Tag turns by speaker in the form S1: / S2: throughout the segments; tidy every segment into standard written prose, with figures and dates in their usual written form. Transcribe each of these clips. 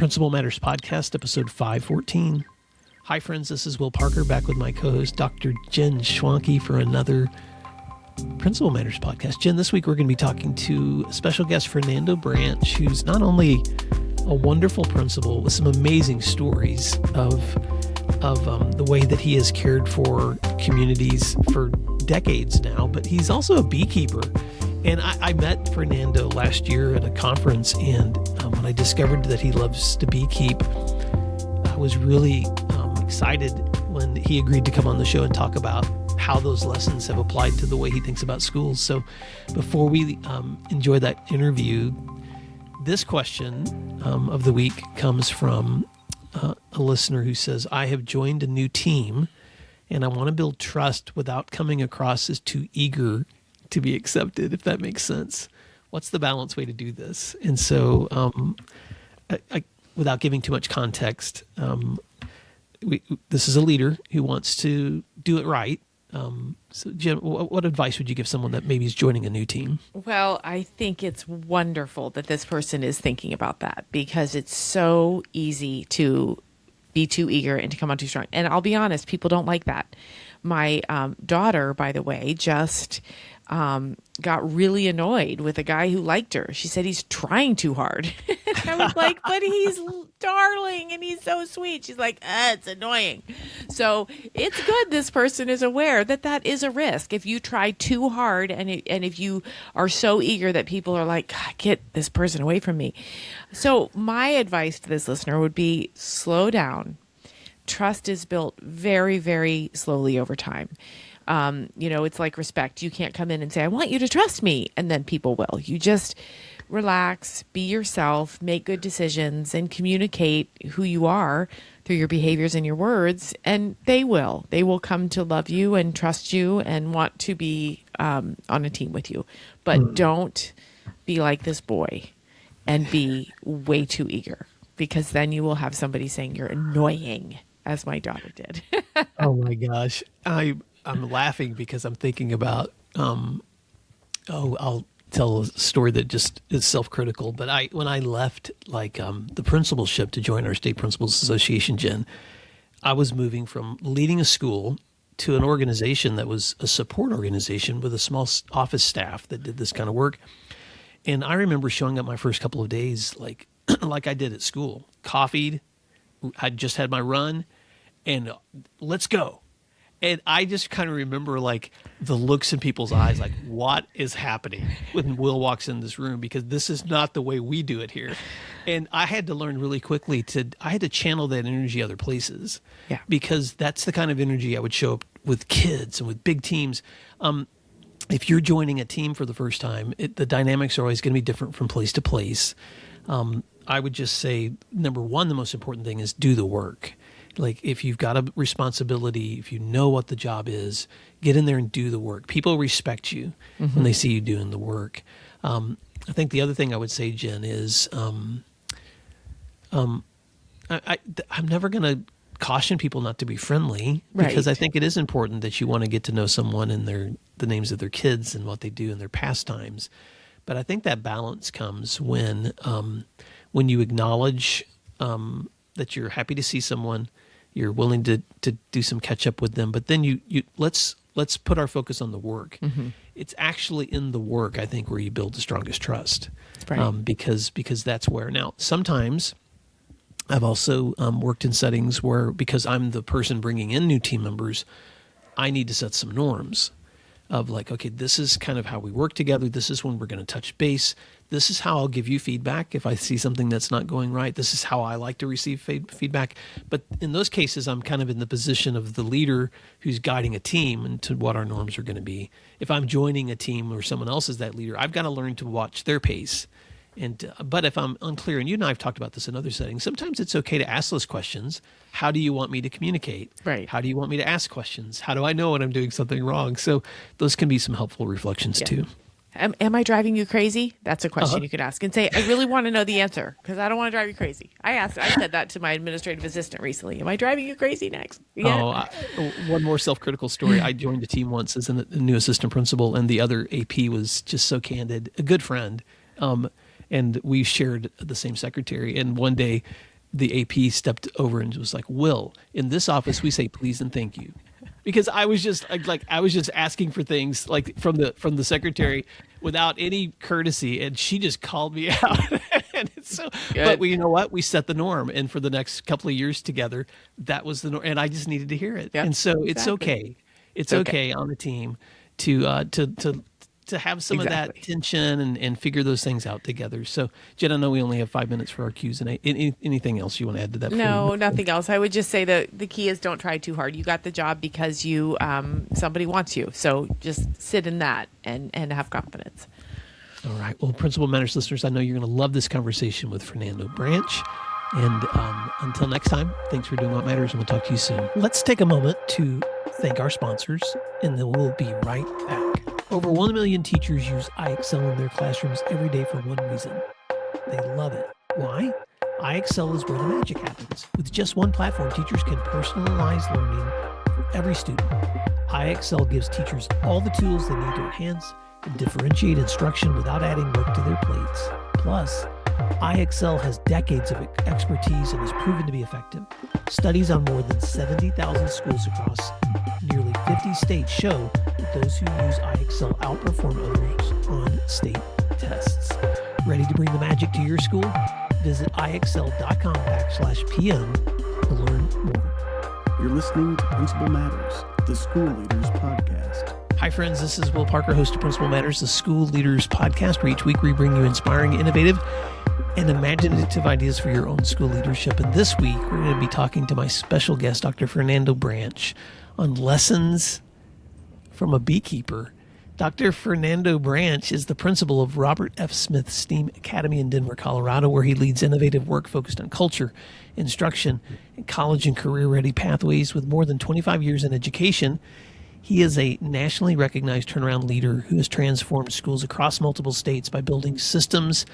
S1: Principal Matters Podcast, episode 514. Hi, friends. This is Will Parker back with my co-host, Dr. Jen Schwanke, for another Principal Matters Podcast. Jen, this week we're going to be talking to a special guest, Fernando Branch, who's not only a wonderful principal with some amazing stories of the way that he has cared for communities for decades now, but he's also a beekeeper. And I met Fernando last year at a conference, and when I discovered that he loves to beekeep, I was really excited when he agreed to come on the show and talk about how those lessons have applied to the way he thinks about schools. So before we enjoy that interview, this question of the week comes from a listener who says, I have joined a new team and I want to build trust without coming across as too eager to be accepted, if that makes sense. What's the balanced way to do this? And so without giving too much context, this is a leader who wants to do it right. So Jen, what advice would you give someone that maybe is joining a new team?
S2: Well, I think it's wonderful that this person is thinking about that, because it's so easy to be too eager and to come on too strong. And I'll be honest, people don't like that. My daughter, by the way, just got really annoyed with a guy who liked her. She said he's trying too hard. I was like, but he's darling and he's so sweet. She's like, it's annoying. So it's good this person is aware that that is a risk. If you try too hard and if you are so eager that people are like, God, get this person away from me. So my advice to this listener would be slow down. Trust is built very, very slowly over time. It's like respect. You can't come in and say, I want you to trust me, and then people will. You just relax, be yourself, make good decisions, and communicate who you are through your behaviors and your words, and they will. They will come to love you and trust you and want to be on a team with you. But don't be like this boy and be way too eager, because then you will have somebody saying you're annoying, as my daughter did.
S1: Oh my gosh. I'm laughing because I'm thinking about, I'll tell a story that just is self-critical. But when I left the principalship to join our State Principals Association, Jen, I was moving from leading a school to an organization that was a support organization with a small office staff that did this kind of work. And I remember showing up my first couple of days like I did at school, coffeed, I just had my run, and let's go. And I just kind of remember the looks in people's eyes, like, what is happening when Will walks in this room? Because this is not the way we do it here. And I had to learn really quickly I had to channel that energy other places.
S2: Yeah.
S1: Because that's the kind of energy I would show up with kids and with big teams. If you're joining a team for the first time, the dynamics are always going to be different from place to place. I would just say, number one, the most important thing is do the work. If you've got a responsibility, if you know what the job is, get in there and do the work. People respect you when they see you doing the work. I think the other thing I would say, Jen, is I'm never going to caution people not to be friendly, because I think it is important that you want to get to know someone and the names of their kids and what they do in their pastimes. But I think that balance comes when you acknowledge that you're happy to see someone, you're willing to do some catch up with them, but then you let's put our focus on the work. It's actually in the work, I think, where you build the strongest trust.
S2: Right.
S1: Because that's where. Now, sometimes I've also worked in settings where, because I'm the person bringing in new team members, I need to set some norms of okay, this is kind of how we work together. This is when we're going to touch base. This is how I'll give you feedback if I see something that's not going right. This is how I like to receive feedback. But in those cases, I'm kind of in the position of the leader who's guiding a team into what our norms are going to be. If I'm joining a team or someone else is that leader, I've got to learn to watch their pace. But if I'm unclear, and you and I have talked about this in other settings, sometimes it's okay to ask those questions. How do you want me to communicate?
S2: Right.
S1: How do you want me to ask questions? How do I know when I'm doing something wrong? So those can be some helpful reflections too.
S2: Am I driving you crazy? That's a question you could ask, and say, I really want to know the answer, because I don't want to drive you crazy. I said that to my administrative assistant recently. Am I driving you crazy next? Yeah.
S1: One more self-critical story. I joined a team once as a new assistant principal, and the other AP was just so candid, a good friend. And we shared the same secretary. And one day the AP stepped over and was like, Will, in this office, we say please and thank you. Because I was just I was just asking for things like from the secretary without any courtesy, and she just called me out. And it's so, but you know what? We set the norm, and for the next couple of years together, that was the norm, and I just needed to hear it.
S2: Yep,
S1: And so
S2: exactly.
S1: it's okay. It's okay on the team to have some of that tension and figure those things out together. So, Jen, I know we only have 5 minutes for our Q's and anything else you want to add to that?
S2: No, nothing else. I would just say that the key is don't try too hard. You got the job because you somebody wants you. So just sit in that and have confidence.
S1: All right. Well, Principal Matters listeners, I know you're going to love this conversation with Fernando Branch. And until next time, thanks for doing what matters, and we'll talk to you soon. Let's take a moment to thank our sponsors, and then we'll be right back. Over 1 million teachers use iExcel in their classrooms every day for one reason. They love it. Why? iExcel is where the magic happens. With just one platform, teachers can personalize learning for every student. iExcel gives teachers all the tools they need to enhance and differentiate instruction without adding work to their plates. Plus, iExcel has decades of expertise and has proven to be effective. Studies on more than 70,000 schools across nearly 50 states show that those who use iExcel outperform others on state tests. Ready to bring the magic to your school? Visit iexcel.com/PM to learn more.
S3: You're listening to Principal Matters, the School Leaders Podcast.
S1: Hi, friends. This is Will Parker, host of Principal Matters, the School Leaders Podcast, where each week we bring you inspiring, innovative, and imaginative ideas for your own school leadership. And this week, we're going to be talking to my special guest, Dr. Fernando Branch, on lessons from a beekeeper. Dr. Fernando Branch is the principal of Robert F. Smith STEAM Academy in Denver, Colorado, where he leads innovative work focused on culture, instruction, and college and career-ready pathways. With more than 25 years in education, he is a nationally recognized turnaround leader who has transformed schools across multiple states by building systems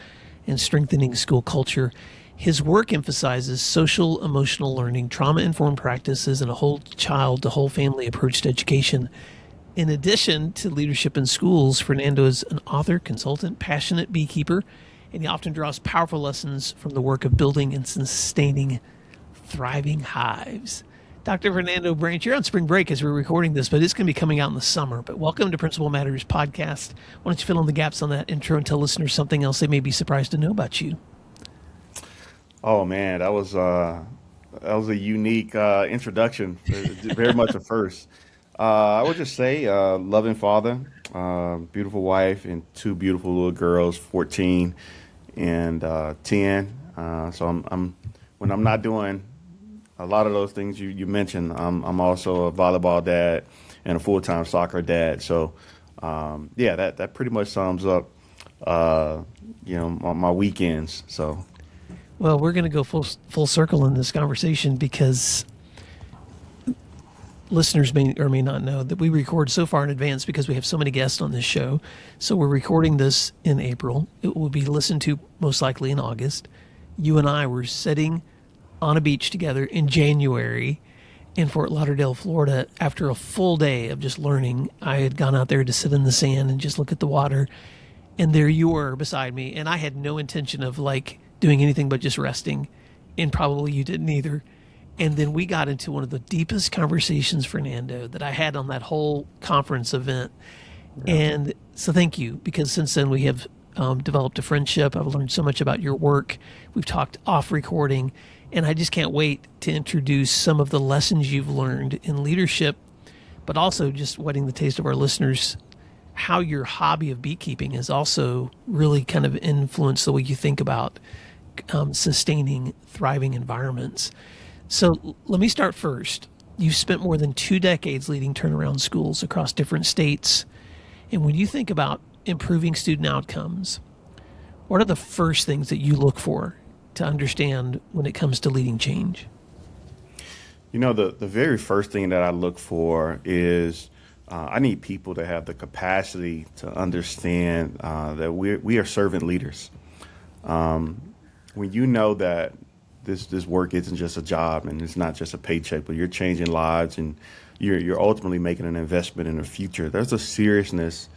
S1: and strengthening school culture. His work emphasizes social emotional learning, trauma-informed practices, and a whole child to whole family approach to education. In addition to leadership in schools, Fernando is an author, consultant, passionate beekeeper, and he often draws powerful lessons from the work of building and sustaining thriving hives. Dr. Fernando Branch, you're on spring break as we're recording this, but it's going to be coming out in the summer. But welcome to Principal Matters Podcast. Why don't you fill in the gaps on that intro and tell listeners something else they may be surprised to know about you?
S3: Oh man, that was a unique introduction. Very much a first. I would just say, loving father, beautiful wife, and two beautiful little girls, 14 and 10. So I'm when I'm not doing a lot of those things you mentioned, I'm also a volleyball dad and a full-time soccer dad. So that pretty much sums up my weekends. So.
S1: Well, we're going to go full circle in this conversation because listeners may or may not know that we record so far in advance because we have so many guests on this show. So we're recording this in April. It will be listened to most likely in August. You and I were sitting on a beach together in January in Fort Lauderdale, Florida, after a full day of just learning. I had gone out there to sit in the sand and just look at the water. And there you were beside me. And I had no intention of doing anything but just resting. And probably you didn't either. And then we got into one of the deepest conversations, Fernando, that I had on that whole conference event. Yeah. And so thank you, because since then we have developed a friendship. I've learned so much about your work. We've talked off recording, and I just can't wait to introduce some of the lessons you've learned in leadership, but also just wetting the taste of our listeners, how your hobby of beekeeping has also really kind of influenced the way you think about sustaining thriving environments. So let me start first. You've spent more than 2 decades leading turnaround schools across different states. And when you think about improving student outcomes, what are the first things that you look for to understand when it comes to leading change?
S3: The very first thing that I look for is I need people to have the capacity to understand that we are servant leaders. When you know that this work isn't just a job and it's not just a paycheck, but you're changing lives and you're ultimately making an investment in the future, there's a seriousness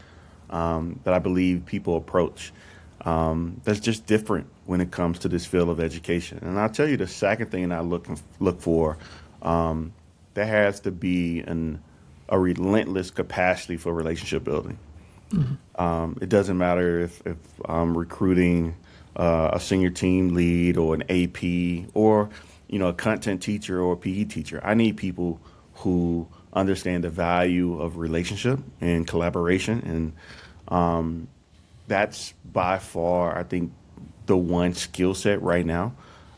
S3: that I believe people approach. that's just different when it comes to this field of education. And I'll tell you the second thing I look for, there has to be a relentless capacity for relationship building. It doesn't matter if I'm recruiting a senior team lead or an AP or a content teacher or a PE teacher. I need people who understand the value of relationship and collaboration, and that's by far, I think, the one skill set right now.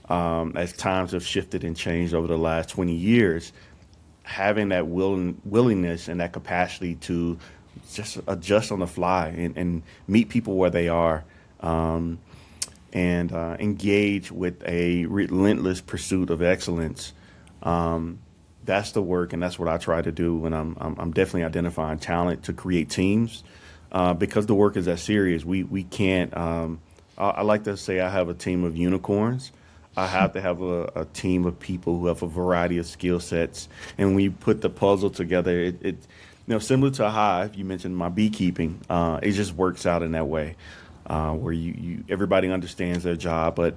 S3: As times have shifted and changed over the last 20 years, having that willingness and that capacity to just adjust on the fly and meet people where they are, and engage with a relentless pursuit of excellence. That's the work, and that's what I try to do when I'm definitely identifying talent to create teams, because the work is that serious. We can't. I like to say I have a team of unicorns. I have to have a team of people who have a variety of skill sets, and when you put the puzzle together, similar to a hive. You mentioned my beekeeping. It just works out in that way, where you everybody understands their job, but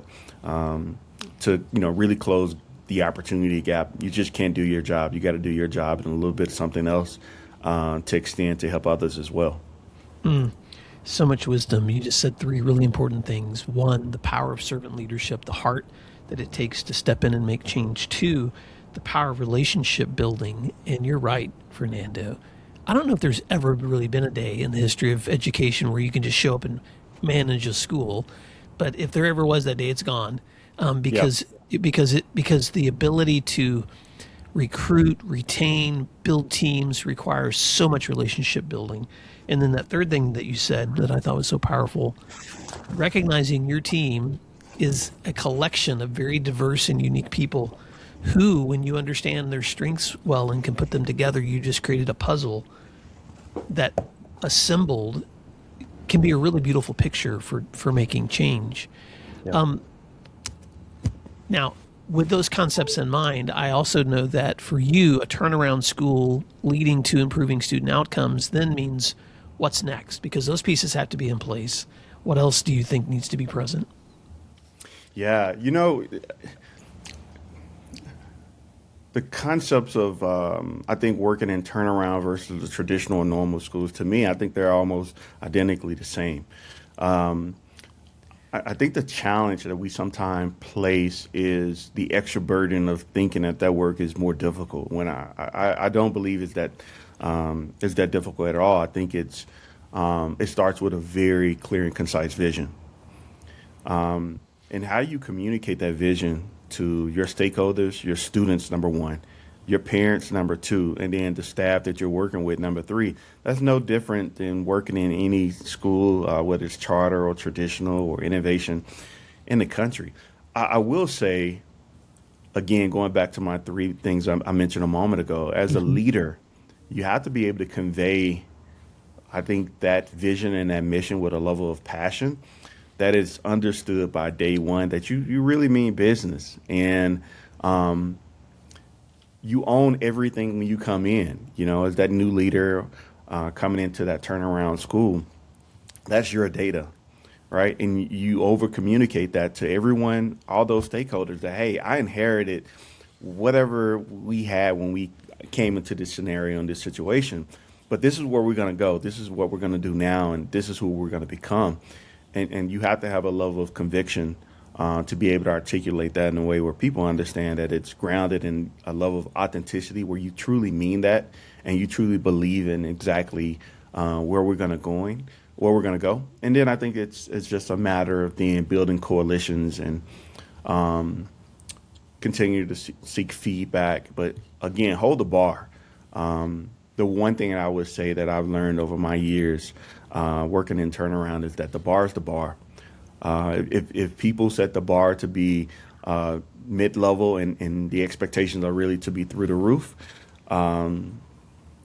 S3: to really close the opportunity gap, you just can't do your job. You got to do your job and a little bit of something else to extend to help others as well.
S1: So much wisdom. You just said three really important things. One, the power of servant leadership, the heart that it takes to step in and make change. Two, the power of relationship building. And you're right, Fernando. I don't know if there's ever really been a day in the history of education where you can just show up and manage a school. But if there ever was that day, it's gone.
S3: Yep.
S1: Because the ability to recruit, retain, build teams requires so much relationship building. And then that third thing that you said that I thought was so powerful, recognizing your team is a collection of very diverse and unique people who, when you understand their strengths well and can put them together, you just created a puzzle that assembled can be a really beautiful picture for making change.
S3: Yeah.
S1: Now, with those concepts in mind, I also know that for you, a turnaround school leading to improving student outcomes then means what's next, because those pieces have to be in place. What else do you think needs to be present?
S3: Yeah, the concepts of I think working in turnaround versus the traditional and normal schools, to me, I think they're almost identically the same. Um, I think the challenge that we sometimes place is the extra burden of thinking that work is more difficult. When I don't believe it's that difficult at all. I think it starts with a very clear and concise vision. And how do you communicate that vision to your stakeholders, your students, number one, your parents, number two, and then the staff that you're working with, number three? That's no different than working in any school, whether it's charter or traditional or innovation in the country. I will say, again, going back to my three things I mentioned a moment ago, as a leader, you have to be able to convey, I think, that vision and that mission with a level of passion that is understood by day one, that you really mean business. And you own everything when you come in, as that new leader coming into that turnaround school. That's your data, right? And you over communicate that to everyone, all those stakeholders, that, hey, I inherited whatever we had when we came into this scenario and this situation, but this is where we're going to go. This is what we're going to do now, and this is who we're going to become. And you have to have a level of conviction to be able to articulate that in a way where people understand that it's grounded in a level of authenticity, where you truly mean that and you truly believe in exactly where we're going to go. And then I think it's just a matter of then building coalitions and continue to seek feedback. But again, hold the bar. The one thing I would say that I've learned over my years working in turnaround is that the bar is the bar. If people set the bar to be mid-level and the expectations are really to be through the roof,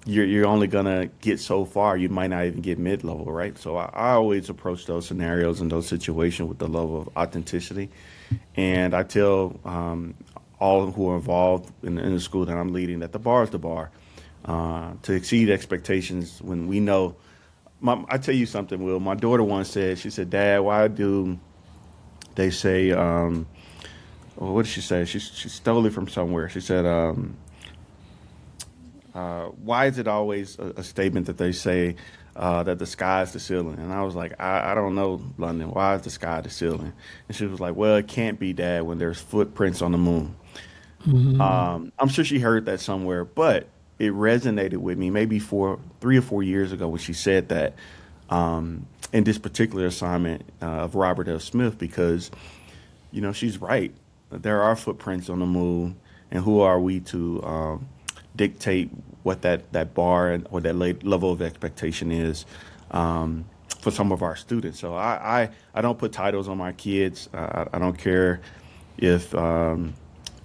S3: you're only going to get so far. You might not even get mid-level, right? So I always approach those scenarios and those situations with the level of authenticity. And I tell all who are involved in the school that I'm leading that the bar is the bar. To exceed expectations when we know I tell you something, Will. My daughter once said, she said, "Dad, why do they say?" Well, what did she say? She stole it from somewhere. She said, "Why is it always a statement that they say that the sky is the ceiling?" And I was like, I don't know, London. Why is the sky the ceiling?" And she was like, "Well, it can't be, Dad, when there's footprints on the moon." I'm sure she heard that somewhere, but it resonated with me maybe 3 or 4 years ago when she said that in this particular assignment of Robert F. Smith, because she's right. There are footprints on the moon, and who are we to dictate what that bar or that level of expectation is for some of our students? So I don't put titles on my kids. I don't care if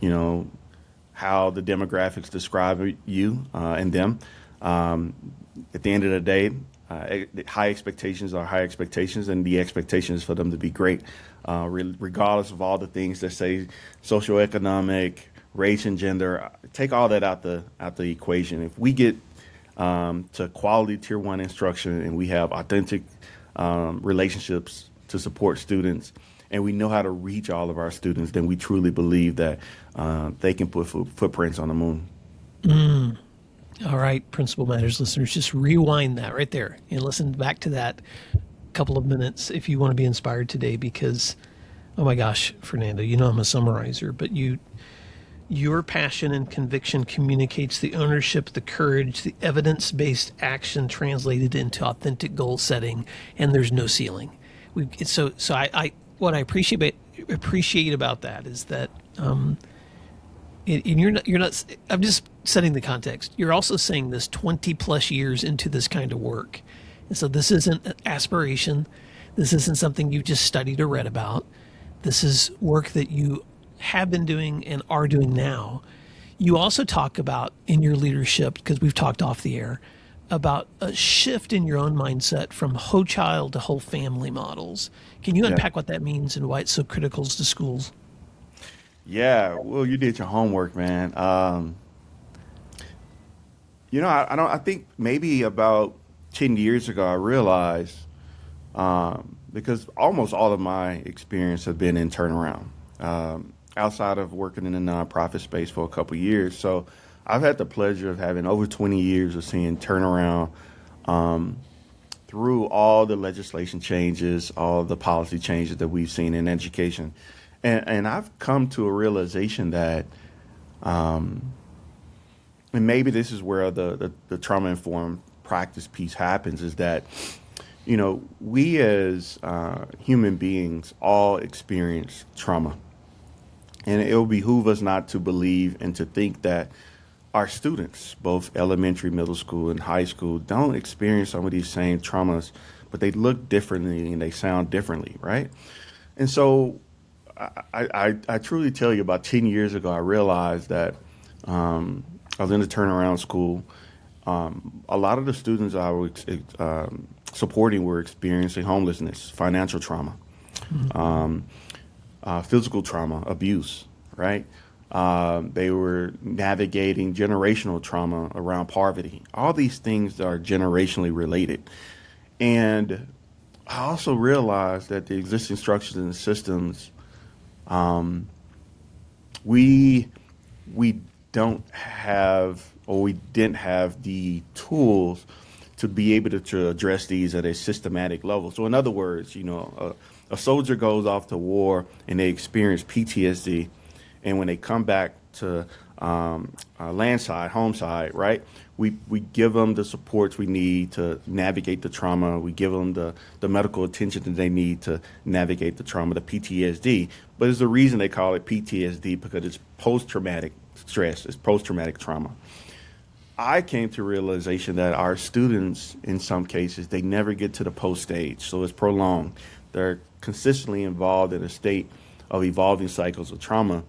S3: you know how the demographics describe you and them. Um, at the end of the day, high expectations are high expectations, and the expectation is for them to be great, regardless of all the things that say socioeconomic, race, and gender. Take all that out the equation. If we get to quality tier one instruction and we have authentic relationships to support students, and we know how to reach all of our students, then we truly believe that they can put footprints on the moon.
S1: All right, Principal Matters listeners, just rewind that right there and listen back to that couple of minutes if you want to be inspired today, because, oh my gosh, Fernando, I'm a summarizer, but your passion and conviction communicates the ownership, the courage, the evidence-based action translated into authentic goal setting, and there's no ceiling. I what I appreciate about that is that and you're not. I'm just setting the context. You're also saying this 20 plus years into this kind of work, and so this isn't an aspiration. This isn't something you just studied or read about. This is work that you have been doing and are doing now. You also talk about in your leadership, because we've talked off the air, about a shift in your own mindset from whole child to whole family models. Can you
S3: Yeah.
S1: unpack what that means and why it's so critical to schools?
S3: Yeah, well, you did your homework, man. I don't. I think maybe about 10 years ago, I realized because almost all of my experience has been in turnaround, outside of working in the nonprofit space for a couple years. So I've had the pleasure of having over 20 years of seeing turnaround through all the legislation changes, all the policy changes that we've seen in education. And I've come to a realization that, and maybe this is where the trauma informed practice piece happens, is that, we as human beings all experience trauma. And it will behoove us not to believe and to think that our students, both elementary, middle school, and high school, don't experience some of these same traumas, but they look differently and they sound differently, right? And so I truly tell you, about 10 years ago, I realized that I was in a turnaround school. A lot of the students I was supporting were experiencing homelessness, financial trauma, physical trauma, abuse, right? They were navigating generational trauma around poverty. All these things are generationally related. And I also realized that the existing structures and systems, we we don't have, or we didn't have the tools to be able to address these at a systematic level. So in other words, a soldier goes off to war and they experience PTSD, and when they come back to land side, home side, right? We give them the supports we need to navigate the trauma. We give them the medical attention that they need to navigate the trauma, the PTSD. But there's a reason they call it PTSD, because it's post-traumatic stress, it's post-traumatic trauma. I came to realization that our students, in some cases, they never get to the post stage, so it's prolonged. They're consistently involved in a state of evolving cycles of trauma.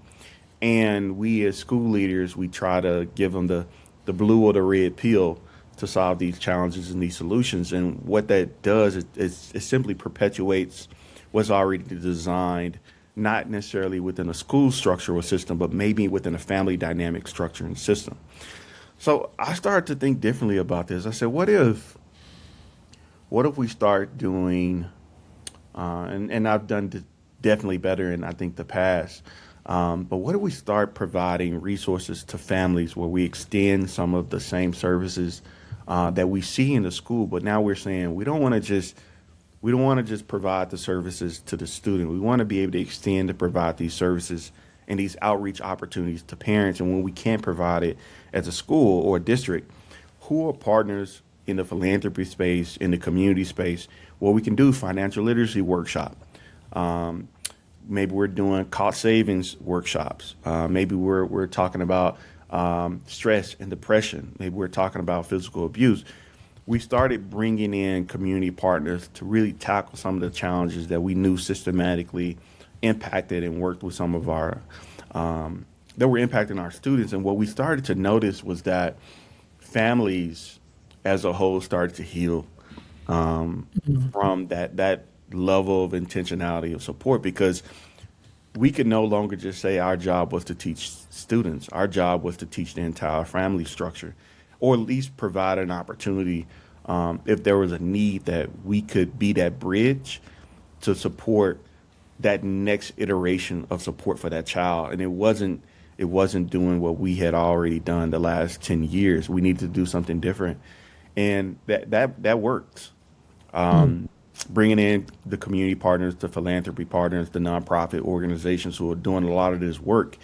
S3: And we as school leaders, we try to give them the blue or the red pill to solve these challenges and these solutions. And what that does is it simply perpetuates what's already designed, not necessarily within a school structure or system, but maybe within a family dynamic structure and system. So I started to think differently about this. I said, what if what if we start doing, and I've done definitely better in, I think, the past, but what if we start providing resources to families where we extend some of the same services that we see in the school, but now we're saying we don't want to just provide the services to the student. We want to be able to extend to provide these services and these outreach opportunities to parents. And when we can't provide it as a school or a district, who are partners in the philanthropy space, in the community space, where we can do financial literacy workshop. Maybe we're doing cost savings workshops. Maybe we're talking about stress and depression. Maybe we're talking about physical abuse. We started bringing in community partners to really tackle some of the challenges that we knew systematically impacted and worked with some of our that were impacting our students. And what we started to notice was that families as a whole started to heal from that level of intentionality of support, because we could no longer just say our job was to teach students. Our job was to teach the entire family structure, or at least provide an opportunity if there was a need that we could be that bridge to support that next iteration of support for that child. And it wasn't doing what we had already done the last 10 years. We needed to do something different. And that worked. Bringing in the community partners, the philanthropy partners, the nonprofit organizations who are doing a lot of this work,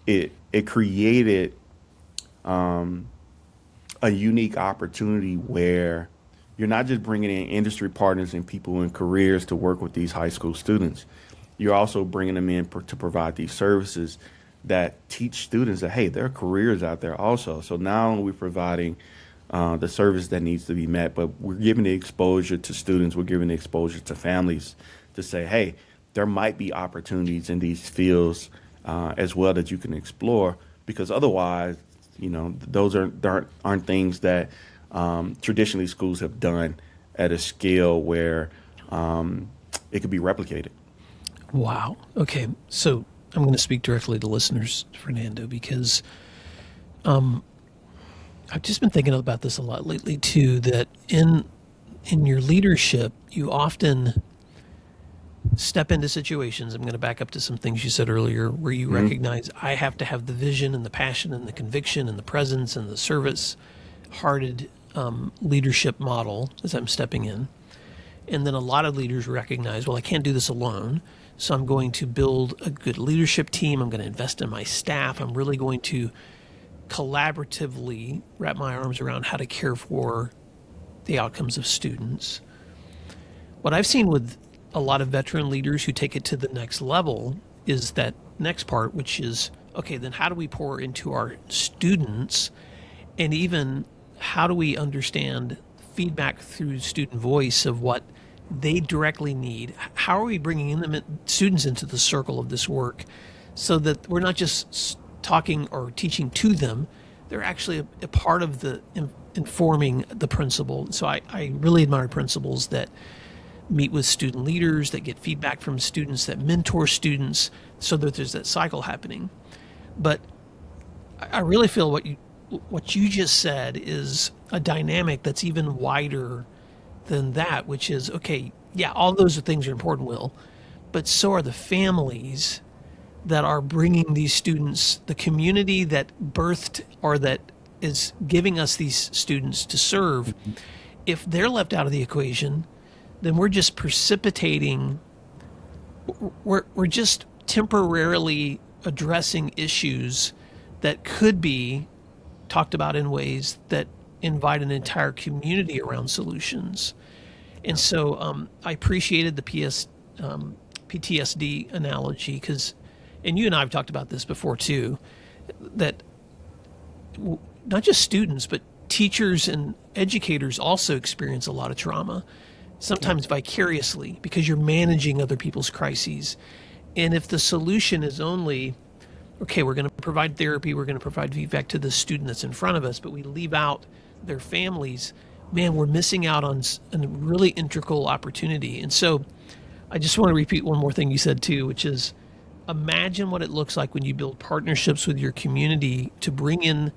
S3: it created a unique opportunity where you're not just bringing in industry partners and people in careers to work with these high school students. You're also bringing them in to provide these services that teach students that, hey, there are careers out there also. So not only are we providing the service that needs to be met, but we're giving the exposure to students, we're giving the exposure to families to say, hey, there might be opportunities in these fields as well that you can explore, because otherwise, those aren't things that traditionally schools have done at a scale where it could be replicated.
S1: Wow. Okay. So I'm going to speak directly to listeners, Fernando, because I've just been thinking about this a lot lately too, that in your leadership, you often step into situations. I'm going to back up to some things you said earlier where you recognize I have to have the vision and the passion and the conviction and the presence and the service hearted leadership model as I'm stepping in. And then a lot of leaders recognize, well, I can't do this alone. So I'm going to build a good leadership team. I'm going to invest in my staff. I'm really going to collaboratively wrap my arms around how to care for the outcomes of students. What I've seen with a lot of veteran leaders who take it to the next level is that next part, which is, okay, then how do we pour into our students, and even how do we understand feedback through student voice of what they directly need? How are we bringing students into the circle of this work so that we're not just talking or teaching to them, they're actually a part of the informing the principal. So I really admire principals that meet with student leaders, that get feedback from students, that mentor students, so that there's that cycle happening. But I really feel what you just said is a dynamic that's even wider than that, which is, okay, yeah, all those things are important, Will, but so are the families that are bringing these students, the community that birthed or that is giving us these students to serve. If they're left out of the equation, then we're just precipitating, we're just temporarily addressing issues that could be talked about in ways that invite an entire community around solutions. And so I appreciated the PTSD analogy, because, and you and I have talked about this before too, that not just students, but teachers and educators also experience a lot of trauma, sometimes vicariously, because you're managing other people's crises. And if the solution is only, okay, we're going to provide therapy, we're going to provide feedback to the student that's in front of us, but we leave out their families, man, we're missing out on a really integral opportunity. And so I just want to repeat one more thing you said too, which is imagine what it looks like when you build partnerships with your community to bring in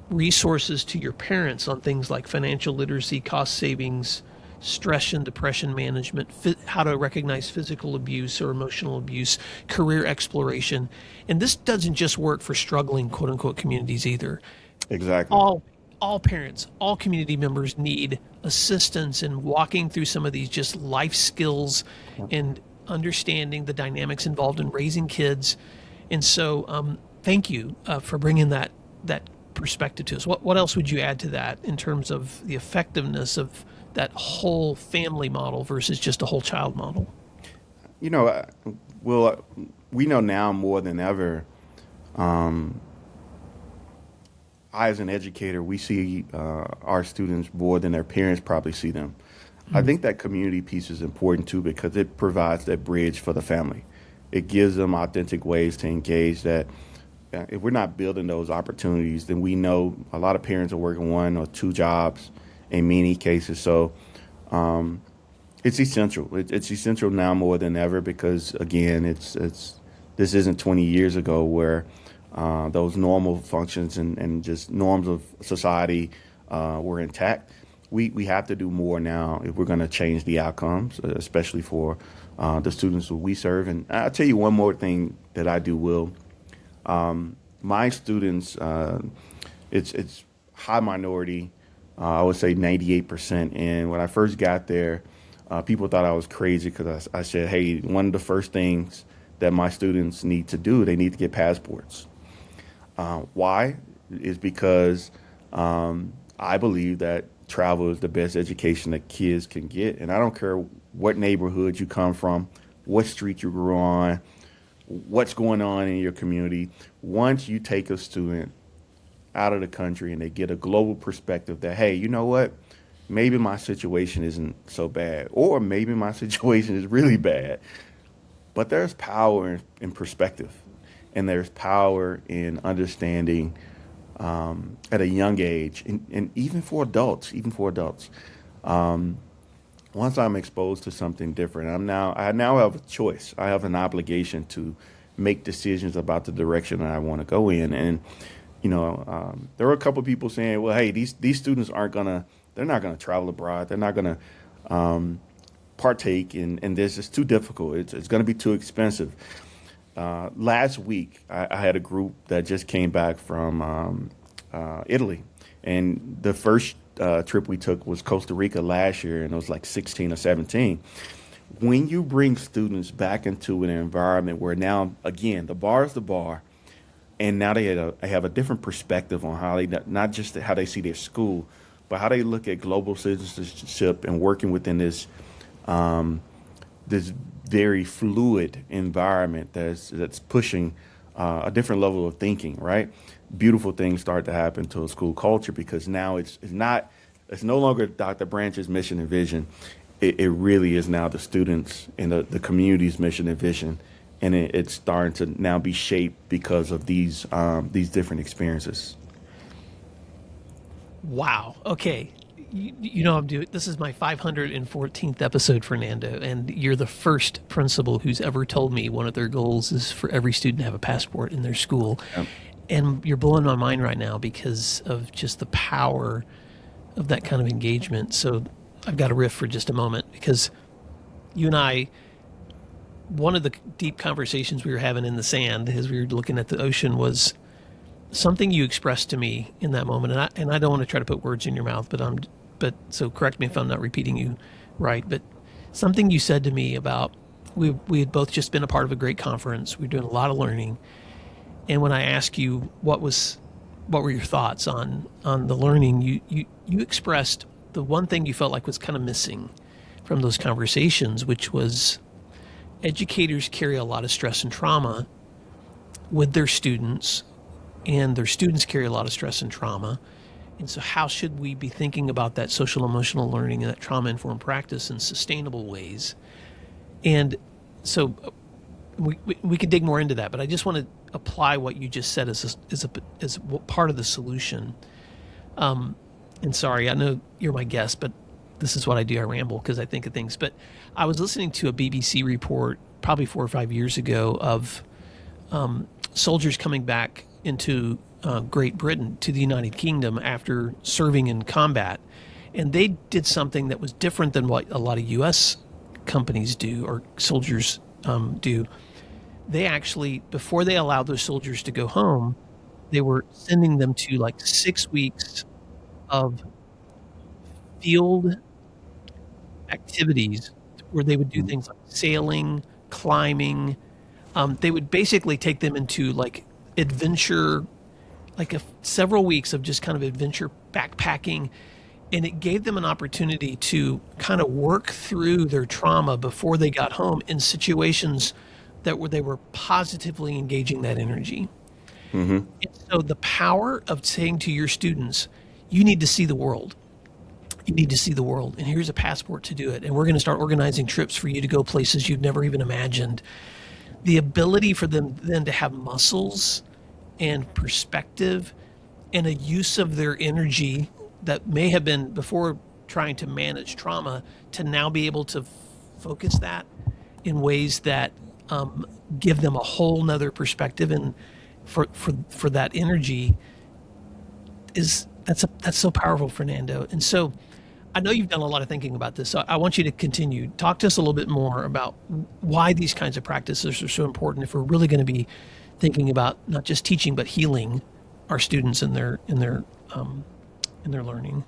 S1: resources to your parents on things like financial literacy, cost savings, stress and depression management, how to recognize physical abuse or emotional abuse, career exploration. And this doesn't just work for struggling quote unquote communities either.
S3: Exactly.
S1: All parents, all community members need assistance in walking through some of these just life skills and understanding the dynamics involved in raising kids. And so, thank you for bringing that perspective to us. What else would you add to that in terms of the effectiveness of that whole family model versus just a whole child model?
S3: You know, well, we know now more than ever. I, as an educator, we see our students more than their parents probably see them. I think that community piece is important too because it provides that bridge for the family. It gives them authentic ways to engage that if we're not building those opportunities, then we know a lot of parents are working 1 or 2 jobs in many cases. So it's essential. It's essential now more than ever because, again, it's this isn't 20 years ago where those normal functions and just norms of society were intact. We have to do more now if we're going to change the outcomes, especially for the students who we serve. And I'll tell you one more thing that I do, Will. My students, it's high minority. I would say 98%. And when I first got there, people thought I was crazy because I said, hey, one of the first things that my students need to do, they need to get passports. Why? Is because I believe that travel is the best education that kids can get. And I don't care what neighborhood you come from, what street you grew on, what's going on in your community. Once you take a student out of the country and they get a global perspective that, hey, you know what? Maybe my situation isn't so bad, or maybe my situation is really bad. But there's power in perspective, and there's power in understanding at a young age, and even for adults, once I'm exposed to something different, I now have a choice. I have an obligation to make decisions about the direction that I want to go in. And there were a couple of people saying, "Well, hey, these students they're not gonna travel abroad. They're not gonna partake in this. It's too difficult. It's gonna be too expensive." Last week, I had a group that just came back from Italy, and the first trip we took was Costa Rica last year, and it was like 16 or 17. When you bring students back into an environment where now, again, the bar is the bar, and now they have a different perspective on how not just how they see their school, but how they look at global citizenship and working within this this very fluid environment that's pushing a different level of thinking, right? Beautiful things start to happen to a school culture because now it's no longer Dr. Branch's mission and vision. It really is now the students and the community's mission and vision, and it's starting to now be shaped because of these different experiences.
S1: Wow. Okay. You know I'm doing. This is my 514th episode, Fernando, and you're the first principal who's ever told me one of their goals is for every student to have a passport in their school.
S3: Yep.
S1: And you're blowing my mind right now because of just the power of that kind of engagement. So I've got to riff for just a moment because you and I, one of the deep conversations we were having in the sand as we were looking at the ocean was something you expressed to me in that moment. And I don't want to try to put words in your mouth, but so correct me if I'm not repeating you right. But something you said to me about we had both just been a part of a great conference. We were doing a lot of learning. And when I asked you what were your thoughts on the learning, you expressed the one thing you felt like was kind of missing from those conversations, which was educators carry a lot of stress and trauma with their students, and their students carry a lot of stress and trauma. And so how should we be thinking about that social emotional learning and that trauma-informed practice in sustainable ways? And so we could dig more into that, but I just want to apply what you just said as part of the solution. And sorry, I know you're my guest, but this is what I do. I ramble because I think of things. But I was listening to a BBC report probably 4 or 5 years ago of soldiers coming back into Great Britain to the United Kingdom after serving in combat. And they did something that was different than what a lot of U.S. companies do or soldiers do. They actually, before they allowed those soldiers to go home, they were sending them to like 6 weeks of field activities where they would do things like sailing, climbing. They would basically take them into like adventure, like several weeks of just kind of adventure backpacking. And it gave them an opportunity to kind of work through their trauma before they got home in situations they were positively engaging that energy.
S3: Hmm.
S1: And so the power of saying to your students, you need to see the world. You need to see the world, and here's a passport to do it. And we're going to start organizing trips for you to go places you've never even imagined. The ability for them then to have muscles and perspective and a use of their energy that may have been before trying to manage trauma to now be able to focus that in ways that give them a whole nother perspective and for that energy that's so powerful, Fernando. And so I know you've done a lot of thinking about this. So I want you to continue. Talk to us a little bit more about why these kinds of practices are so important if we're really going to be thinking about not just teaching but healing our students in their learning.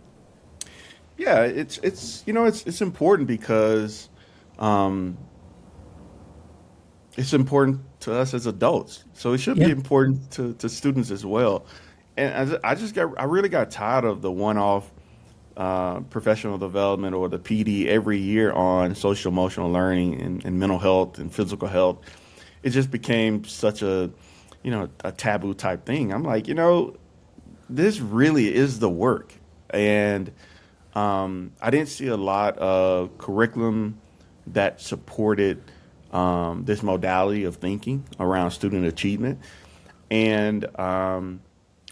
S3: Yeah, it's important because um, it's important to us as adults. So it should be
S1: Yeah.
S3: important to students as well. And I really got tired of the one-off professional development or the PD every year on social emotional learning and mental health and physical health. It just became such a taboo type thing. I'm like, this really is the work. And I didn't see a lot of curriculum that supported this modality of thinking around student achievement. And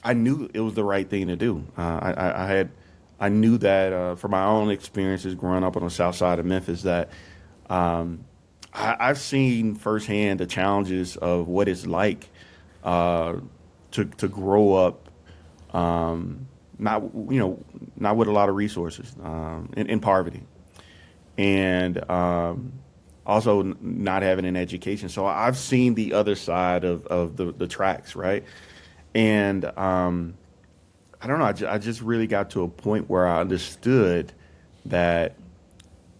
S3: I knew it was the right thing to do. I knew that from my own experiences growing up on the south side of Memphis that I've seen firsthand the challenges of what it's like to grow up not not with a lot of resources in poverty and also not having an education. So I've seen the other side of the tracks, right? And I don't know. I just really got to a point where I understood that,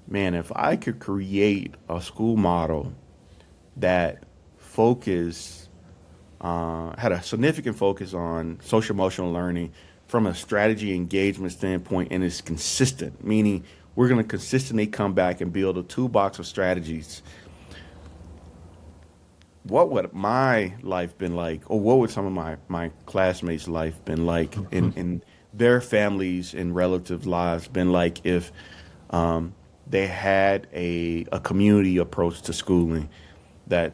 S3: man, if I could create a school model that focused, had a significant focus on social emotional learning from a strategy engagement standpoint and is consistent, meaning we're going to consistently come back and build a toolbox of strategies. What would my life been like, or what would some of my classmates' life been like in their families and relatives' lives been like if they had a community approach to schooling that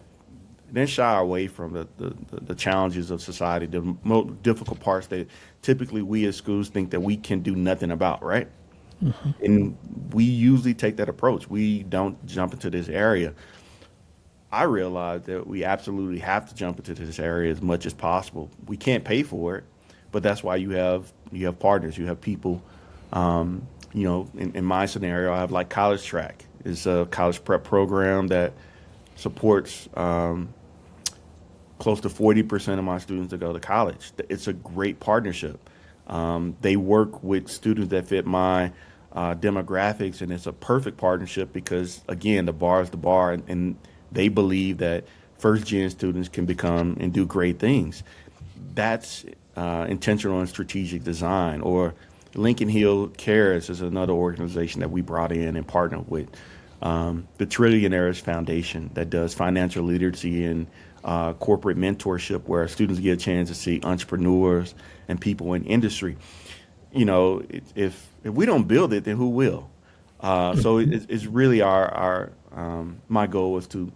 S3: didn't shy away from the challenges of society, the most difficult parts that typically we as schools think that we can do nothing about, right? And we usually take that approach. We don't jump into this area. I realize that we absolutely have to jump into this area as much as possible. We can't pay for it, but that's why you have partners, you have people. In my scenario, I have like college track. It's a college prep program that supports close to 40% of my students that go to college. It's a great partnership. They work with students that fit my demographics, and it's a perfect partnership because, again, the bar is the bar, and they believe that first-gen students can become and do great things. That's intentional and strategic design. Or Lincoln Hill Cares is another organization that we brought in and partnered with. The Trillionaires Foundation that does financial literacy and corporate mentorship, where students get a chance to see entrepreneurs and people in industry. If we don't build it, then who will? So it's really our my goal was to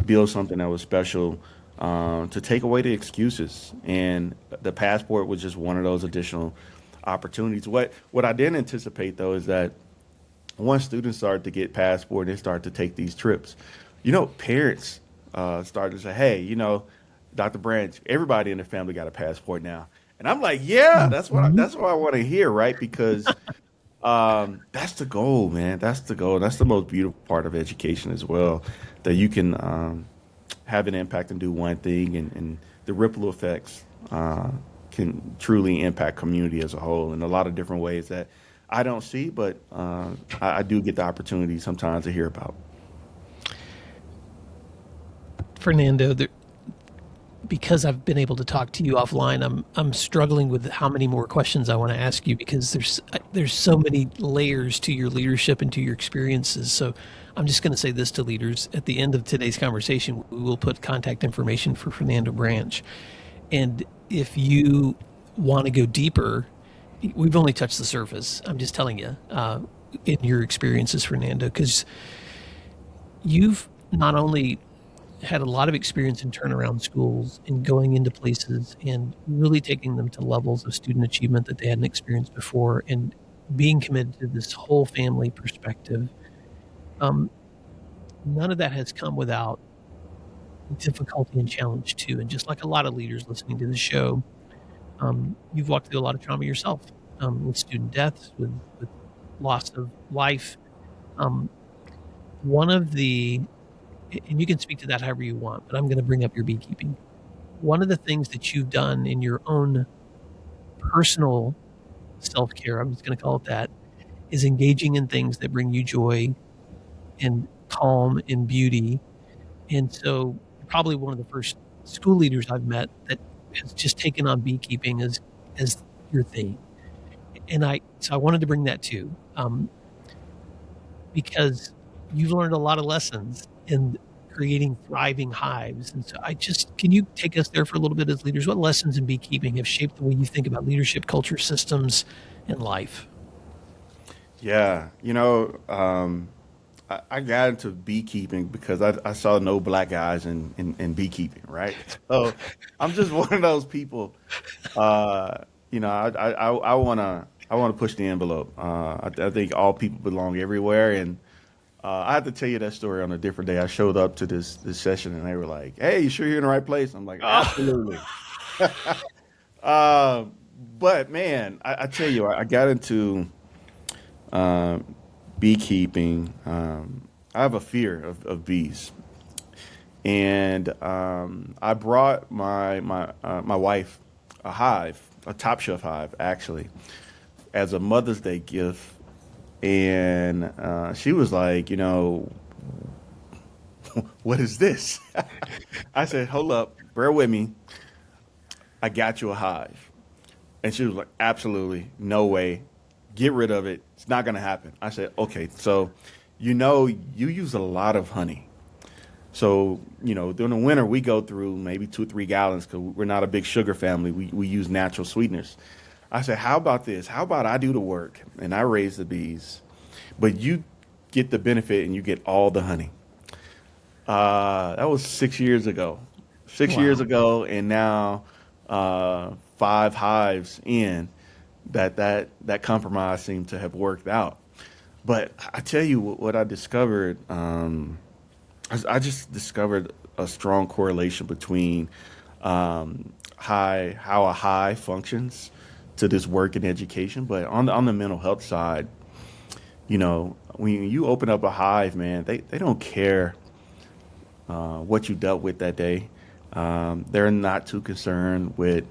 S3: build something that was special, to take away the excuses, and the passport was just one of those additional opportunities. What I didn't anticipate though is that once students started to get passport, they started to take these trips. Parents started to say, "Hey, Dr. Branch, everybody in the family got a passport now," and I'm like, "Yeah, that's what I want to hear, right?" Because That's the goal, man. That's the goal. That's the most beautiful part of education as well, that you can have an impact and do one thing, and the ripple effects can truly impact community as a whole in a lot of different ways that I don't see, but I do get the opportunity sometimes to hear about.
S1: Fernando, because I've been able to talk to you offline, I'm struggling with how many more questions I want to ask you because there's so many layers to your leadership and to your experiences. So I'm just going to say this to leaders at the end of today's conversation. We will put contact information for Fernando Branch, and if you want to go deeper, we've only touched the surface. I'm just telling you, in your experiences, Fernando, because you've not only had a lot of experience in turnaround schools and going into places and really taking them to levels of student achievement that they hadn't experienced before and being committed to this whole family perspective. Um, None of that has come without difficulty and challenge too. And just like a lot of leaders listening to the show, you've walked through a lot of trauma yourself, with student deaths, with loss of life. Um, One of the, and you can speak to that however you want, but I'm going to bring up your beekeeping. One of the things that you've done in your own personal self care, I'm just going to call it that, is engaging in things that bring you joy and calm and beauty. And so, you're probably one of the first school leaders I've met that has just taken on beekeeping as your thing. And so I wanted to bring that too, because you've learned a lot of lessons in creating thriving hives. And so can you take us there for a little bit as leaders? What lessons in beekeeping have shaped the way you think about leadership, culture, systems, and life?
S3: Yeah, I got into beekeeping because I saw no black guys in beekeeping, right? So I'm just one of those people. Uh, I wanna push the envelope. I think all people belong everywhere, and I have to tell you that story on a different day. I showed up to this session, and they were like, "Hey, you sure you're in the right place?" I'm like,
S1: Oh,
S3: "Absolutely." Uh, but man, I tell you, I got into uh, beekeeping. I have a fear of bees, and I brought my wife a hive, a top shelf hive, actually, as a Mother's Day gift. And she was like, what is this? I said, hold up, bear with me. I got you a hive. And she was like, absolutely, no way. Get rid of it. It's not going to happen. I said, okay, so you use a lot of honey. So, during the winter, we go through maybe 2 or 3 gallons because we're not a big sugar family. We use natural sweeteners. I said, how about this? How about I do the work and I raise the bees, but you get the benefit and you get all the honey. That was 6 years ago. 6 years
S1: wow.
S3: ago, and now 5 hives in, that compromise seemed to have worked out. But I tell you what I discovered. I just discovered a strong correlation between how a hive functions to this work in education, but on the mental health side, when you open up a hive, man, they don't care what you dealt with that day. They're not too concerned with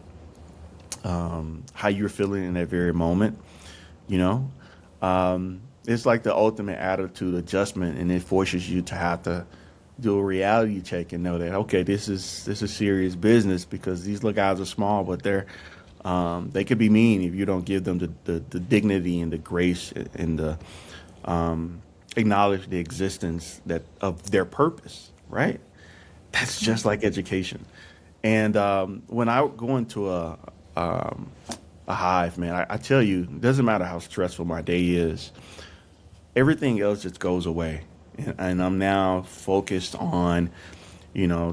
S3: how you're feeling in that very moment. You know, it's like the ultimate attitude adjustment, and it forces you to have to do a reality check and know that okay, this is serious business because these little guys are small, but they could be mean if you don't give them the dignity and the grace and the acknowledge the existence that of their purpose, right? That's just like education. And when I go into um, a hive, man, I tell you, it doesn't matter how stressful my day is, everything else just goes away. And I'm now focused on,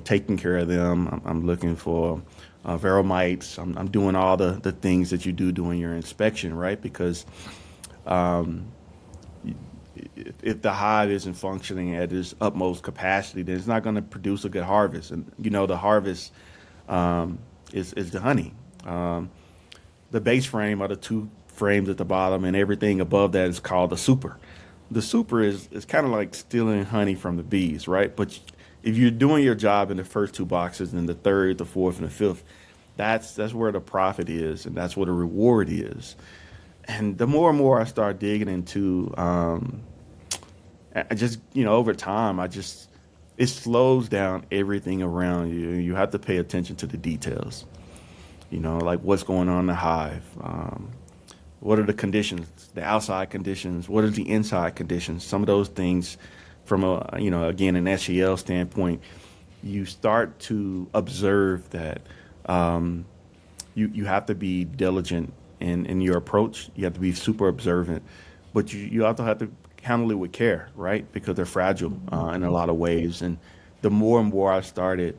S3: taking care of them. I'm looking for veromites. I'm doing all the things that you do during your inspection, right? Because um, if the hive isn't functioning at its utmost capacity, then it's not going to produce a good harvest. And the harvest is the honey. The base frame are the two frames at the bottom, and everything above that is called the super. The super is kind of like stealing honey from the bees, right? But if you're doing your job in the first two boxes, and the third, the fourth, and the fifth, that's where the profit is, and that's where the reward is. And the more and more I start digging into, I just over time, it slows down everything around you. You have to pay attention to the details. Like what's going on in the hive. What are the conditions, the outside conditions? What are the inside conditions? Some of those things, from again, an SEL standpoint, you start to observe that you have to be diligent in your approach. You have to be super observant, but you also have to handle it with care, right? Because they're fragile in a lot of ways. And the more and more I started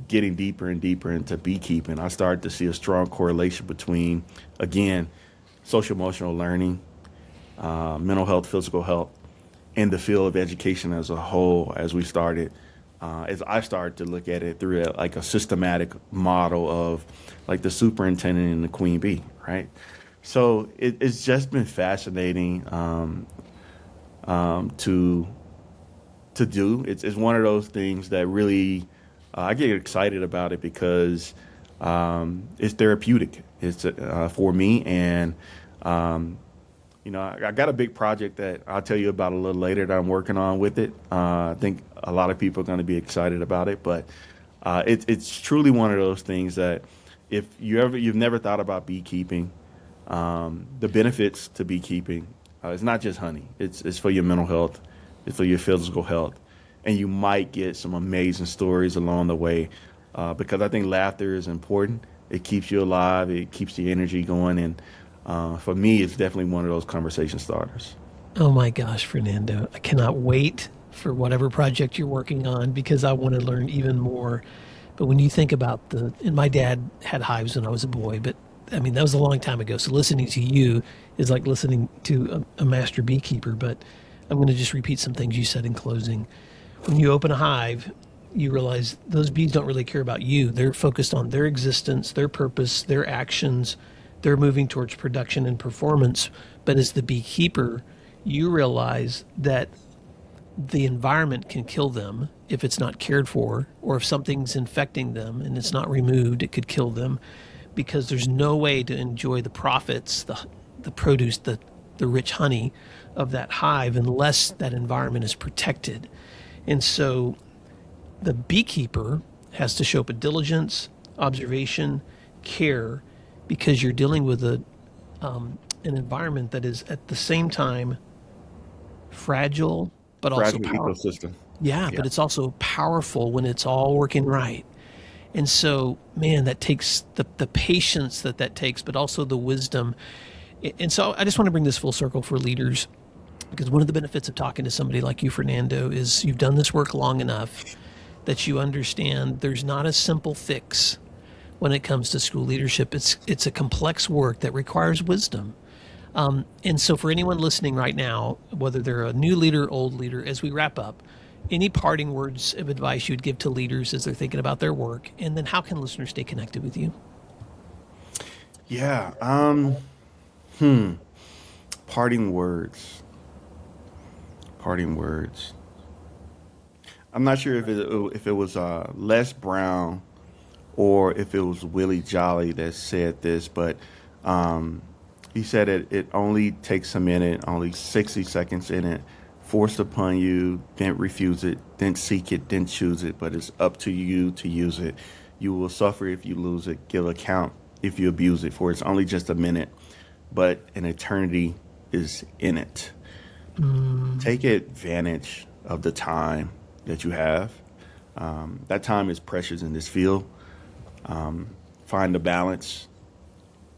S3: getting deeper and deeper into beekeeping, I started to see a strong correlation between, again, social emotional learning, mental health, physical health, and the field of education as a whole. As I started to look at it through like a systematic model of like the superintendent and the queen bee, right? So it's just been fascinating to do. It's one of those things that really I get excited about it because it's therapeutic. It's for me, and I got a big project that I'll tell you about a little later that I'm working on with it. I think a lot of people are going to be excited about it, but it's truly one of those things that if you've never thought about beekeeping, the benefits to beekeeping, it's not just honey. It's for your mental health, it's for your physical health, and you might get some amazing stories along the way because I think laughter is important. It keeps you alive. It keeps the energy going, and for me, it's definitely one of those conversation starters.
S1: Oh my gosh, Fernando. I cannot wait for whatever project you're working on because I want to learn even more. But when you think about and my dad had hives when I was a boy, but I mean, that was a long time ago. So listening to you is like listening to a master beekeeper. But I'm going to just repeat some things you said in closing. When you open a hive, you realize those bees don't really care about you. They're focused on their existence, their purpose, their actions. They're moving towards production and performance. But as the beekeeper, you realize that the environment can kill them if it's not cared for, or if something's infecting them and it's not removed, it could kill them because there's no way to enjoy the profits, the produce, the rich honey of that hive unless that environment is protected. And so the beekeeper has to show up with diligence, observation, care, because you're dealing with an environment that is at the same time fragile, but also
S3: Fragile
S1: powerful.
S3: ecosystem.
S1: Yeah,
S3: Yeah.
S1: but it's also powerful when it's all working right. And so, man, that takes the patience that takes, but also the wisdom. And so I just want to bring this full circle for leaders, because one of the benefits of talking to somebody like you, Fernando, is you've done this work long enough that you understand there's not a simple fix when it comes to school leadership. It's a complex work that requires wisdom. And so for anyone listening right now, whether they're a new leader, old leader, as we wrap up, any parting words of advice you'd give to leaders as they're thinking about their work? And then how can listeners stay connected with you?
S3: Yeah. Parting words. Parting words. I'm not sure if it was Les Brown or if it was Willie Jolly that said this, but he said it only takes a minute, only 60 seconds in it, forced upon you, then refuse it, then seek it, then choose it, but it's up to you to use it. You will suffer if you lose it, give account if you abuse it, for it's only just a minute, but an eternity is in it. Take advantage of the time that you have. That time is precious in this field. Find the balance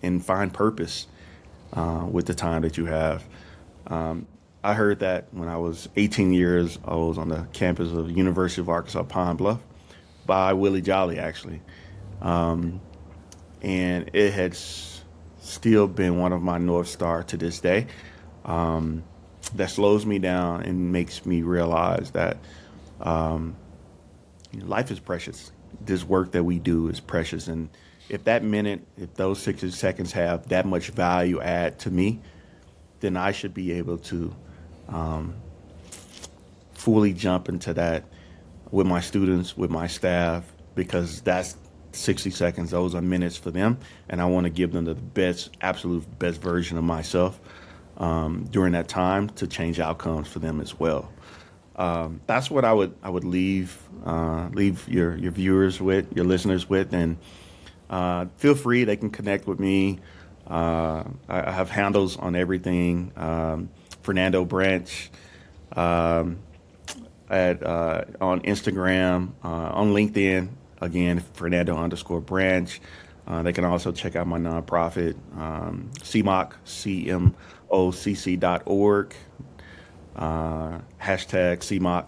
S3: and find purpose with the time that you have. I heard that when I was 18 years old on the campus of the University of Arkansas Pine Bluff by Willie Jolly, actually. And it had still been one of my North Star to this day. That slows me down and makes me realize that life is precious. This work that we do is precious, and if that minute, if those 60 seconds have that much value add to me, then I should be able to fully jump into that with my students, with my staff, because that's 60 seconds. Those are minutes for them. And I want to give them the best, absolute best version of myself during that time to change outcomes for them as well. That's what I would leave your viewers with, your listeners with, and feel free. They can connect with me. I have handles on everything. Fernando Branch on Instagram, on LinkedIn. Again, Fernando_Branch. They can also check out my nonprofit, CMOC, CMOCC.org. Hashtag CMOC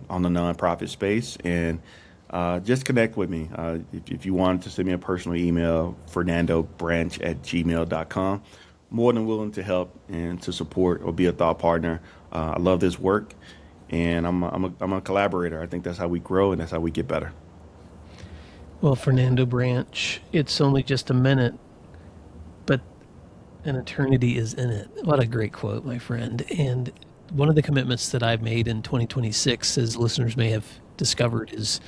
S3: on the nonprofit space, and just connect with me. If you want to send me a personal email, fernandobranch@gmail.com. More than willing to help and to support or be a thought partner. I love this work, and I'm a collaborator. I think that's how we grow, and that's how we get better.
S1: Well, Fernando Branch, it's only just a minute, but an eternity is in it. What a great quote, my friend. And one of the commitments that I've made in 2026, as listeners may have discovered, is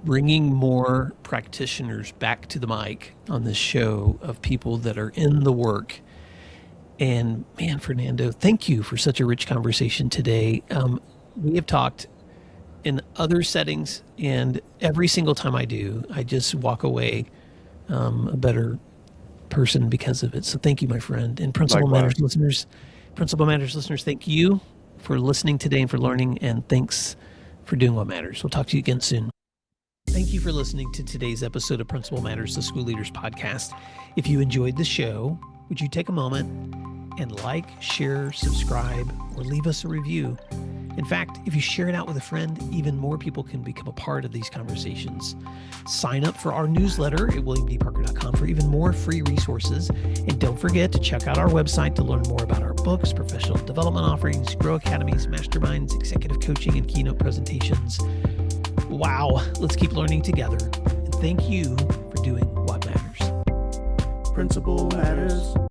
S1: bringing more practitioners back to the mic on this show of people that are in the work. And man, Fernando, thank you for such a rich conversation today. We have talked in other settings, and every single time I do, I just walk away a better person because of it. So thank you, my friend. And Principal Matters listeners, thank you for listening today and for learning, and thanks for doing what matters. We'll talk to you again soon. Thank you for listening to today's episode of Principal Matters, the School Leaders Podcast. If you enjoyed the show, would you take a moment and like, share, subscribe, or leave us a review? In fact, if you share it out with a friend, even more people can become a part of these conversations. Sign up for our newsletter at williamdparker.com for even more free resources. And don't forget to check out our website to learn more about our books, professional development offerings, Grow Academies, masterminds, executive coaching, and keynote presentations. Wow, let's keep learning together. And thank you for doing what matters.
S3: Principal Matters.